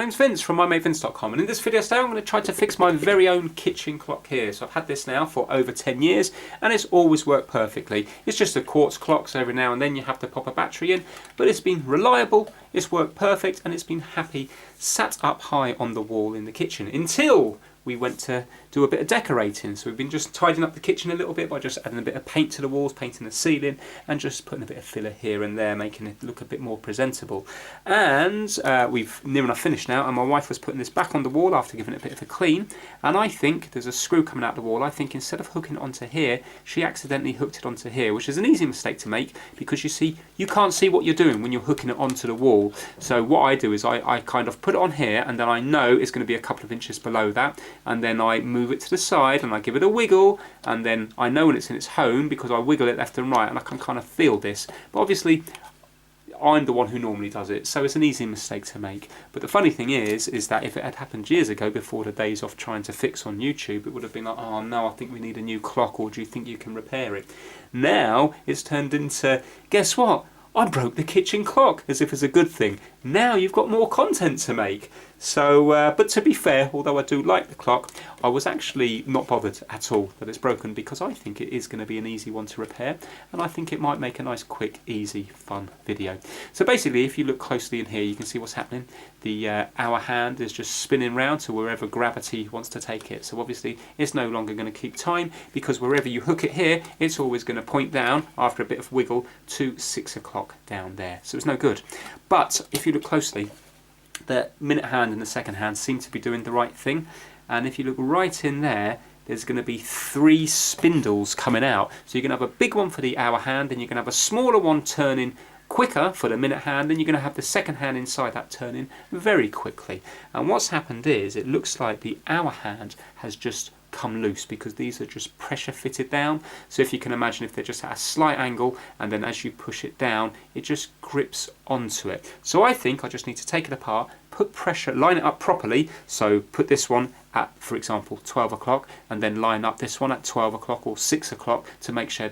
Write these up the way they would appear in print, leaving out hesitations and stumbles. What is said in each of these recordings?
name's Vince from mymatevince.com, and in this video today I'm going to try to fix my very own kitchen clock here. So I've had this now for over 10 years and it's always worked perfectly. It's just a quartz clock, so every now and then you have to pop a battery in, but it's been reliable, it's worked perfect, and it's been happy sat up high on the wall in the kitchen until we went to do a bit of decorating. So we've been just tidying up the kitchen a little bit by just adding a bit of paint to the walls, painting the ceiling, and just putting a bit of filler here and there, making it look a bit more presentable. And we've near enough finished now, and my wife was putting this back on the wall after giving it a bit of a clean, and I think there's a screw coming out the wall. I think instead of hooking it onto here, she accidentally hooked it onto here, which is an easy mistake to make because you see, you can't see what you're doing when you're hooking it onto the wall. So what I do is I kind of put it on here, and then I know it's going to be a couple of inches below that, and then I move it to the side and I give it a wiggle, and then I know when it's in its home because I wiggle it left and right, and I can kind of feel this. But obviously I'm the one who normally does it, so it's an easy mistake to make. But the funny thing is that if it had happened years ago, before the days of trying to fix on YouTube, it would have been like, oh no, I think we need a new clock, or do you think you can repair it? Now it's turned into, guess what? I broke the kitchen clock, as if it's a good thing. Now you've got more content to make. So, but to be fair, although I do like the clock, I was actually not bothered at all that it's broken, because I think it is going to be an easy one to repair, and I think it might make a nice, quick, easy, fun video. So basically, if you look closely in here, you can see what's happening. The hour hand is just spinning round to wherever gravity wants to take it. So obviously, it's no longer going to keep time, because wherever you hook it here, it's always going to point down after a bit of wiggle to 6 o'clock down there. So it's no good. But if you look closely, the minute hand and the second hand seem to be doing the right thing, and if you look right in there, there's going to be 3 spindles coming out. So you're going to have a big one for the hour hand, and you're going to have a smaller one turning quicker for the minute hand, and you're going to have the second hand inside that turning very quickly. And what's happened is, it looks like the hour hand has just come loose because these are just pressure fitted down. So if you can imagine, if they're just at a slight angle, and then as you push it down, it just grips onto it. So I think I just need to take it apart, put pressure, line it up properly. So put this one at, for example, 12 o'clock, and then line up this one at 12 o'clock or 6 o'clock to make sure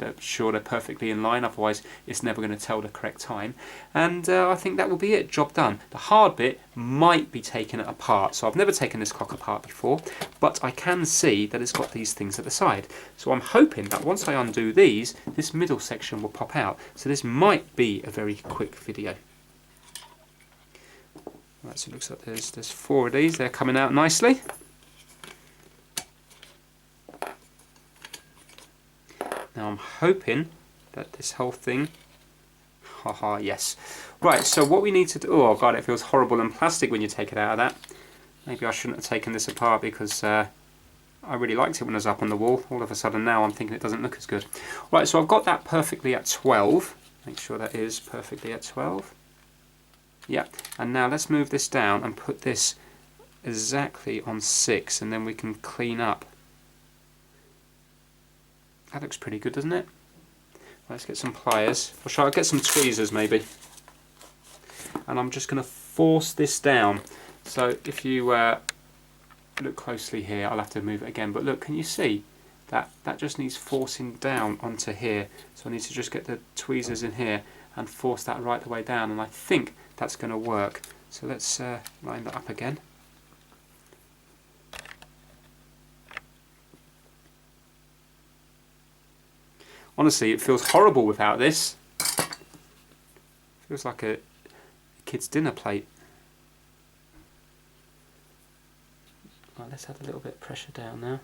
they're perfectly in line, otherwise it's never going to tell the correct time. And I think that will be it, job done. The hard bit might be taking it apart. So I've never taken this clock apart before, but I can see that it's got these things at the side. So I'm hoping that once I undo these, this middle section will pop out. So this might be a very quick video. Right, so it looks like there's 4 of these. They're coming out nicely. Now I'm hoping that this whole thing, haha, yes. Right, so what we need to do, oh god, it feels horrible and plastic when you take it out of that. Maybe I shouldn't have taken this apart, because I really liked it when it was up on the wall. All of a sudden now I'm thinking it doesn't look as good. Right, so I've got that perfectly at 12. Make sure that is perfectly at 12. Yeah, and now let's move this down and put this exactly on 6, and then we can clean up. That looks pretty good, doesn't it? Let's get some pliers, or shall I get some tweezers maybe? And I'm just going to force this down. So if you look closely here, I'll have to move it again, but look, can you see that that just needs forcing down onto here? So I need to just get the tweezers in here and force that right the way down, and I think that's going to work. So let's line that up again. Honestly, it feels horrible without this. Feels like a kid's dinner plate. Right, let's add a little bit of pressure down now.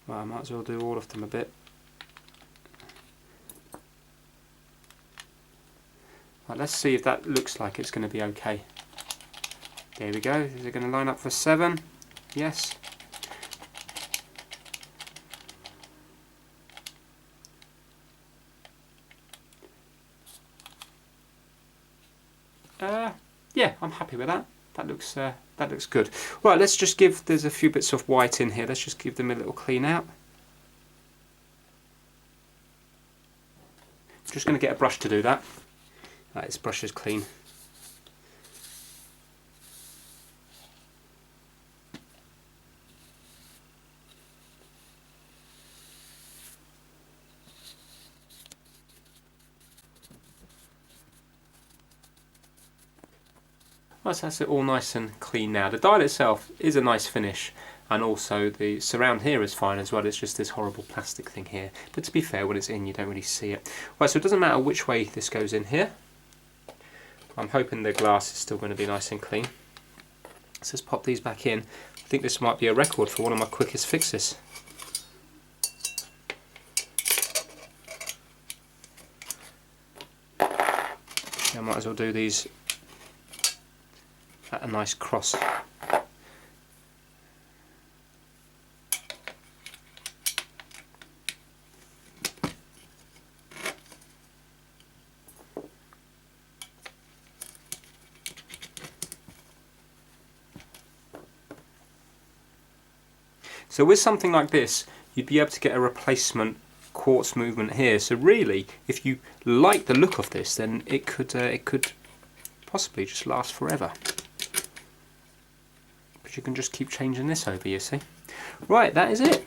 Well, I might as well do all of them a bit. Right, let's see if that looks like it's going to be okay. There we go. Is it going to line up for 7? Yes. Yeah, I'm happy with that. That looks good. Right, let's just give, there's a few bits of white in here, let's just give them a little clean out. I'm just going to get a brush to do that. Right, this brush is clean. Right, so that's it all nice and clean now. The dial itself is a nice finish, and also the surround here is fine as well. It's just this horrible plastic thing here. But to be fair, when it's in, you don't really see it. Right, so it doesn't matter which way this goes in here. I'm hoping the glass is still going to be nice and clean. So let's pop these back in. I think this might be a record for one of my quickest fixes. I might as well do these at a nice cross. So with something like this, you'd be able to get a replacement quartz movement here. So really, if you like the look of this, then it could possibly just last forever. But you can just keep changing this over, you see. Right, that is it.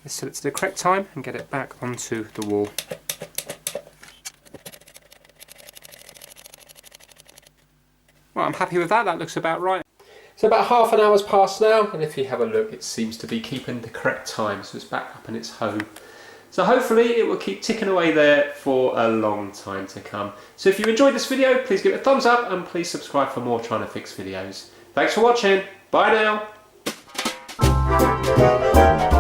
Let's set it to the correct time and get it back onto the wall. Well, I'm happy with that. That looks about right. So about half an hour's passed now, and if you have a look, it seems to be keeping the correct time, so it's back up in its home. So hopefully it will keep ticking away there for a long time to come. So if you enjoyed this video, please give it a thumbs up and please subscribe for more Trying to Fix videos. Thanks for watching. Bye now.